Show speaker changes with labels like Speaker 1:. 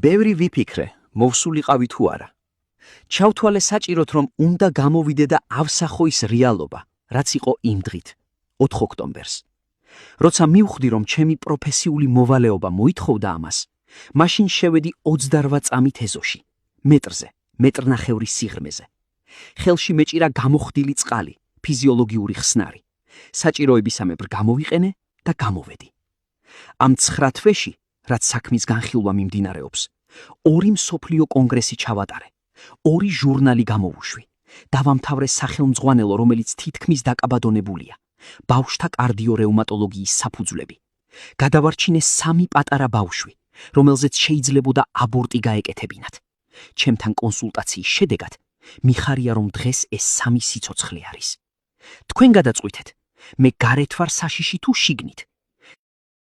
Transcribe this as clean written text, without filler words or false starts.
Speaker 1: ბევრი ვიფიქრე, მოვსულიყავი თუ არა. ჩავთვალე საჭიროთ, რომ უნდა გამოვიდე და ავსახო ის რეალობა, რაც იყო იმ დღით, 4 ოქტომბერს. როცა მივხვდი, რომ ჩემი პროფესიული მოვალეობა მოითხოვდა ამას, მაშინ შევედი 28 წამით ეზოში, მეტრზე, მეტრნახევრი სიღრმეზე. ხელში მეჭირა გამოხდილი წყალი, ფიზიოლოგიური ხსნარი. საჭიროებისამებრ გამოვიყენე და გამოვედი. ამ 9 თვეში, რაც საქმის განხილვა მიმდინარეობს, 2 მსოფლიო კონგრესი ჩავატარე, 2 ჟურნალი გამოვუშვი, დავამთავრე სახელმძღვანელო, რომელიც თითქმის დაკაბადონებულია, ბავშვთა კარდიორეუმატოლოგიის საფუძვლები. გადავარჩინე 3 პატარა ბავშვი, რომელზეც შეიძლებოდა აბორტი გაეკეთებინათ. ჩემთან კონსულტაციის შედეგად მიხარია, რომ დღეს ეს 3 სიცოცხლე არის. თქვენ გადაწყვიტეთ, მე გარეთ ვარ საშიში თუ შიგნით.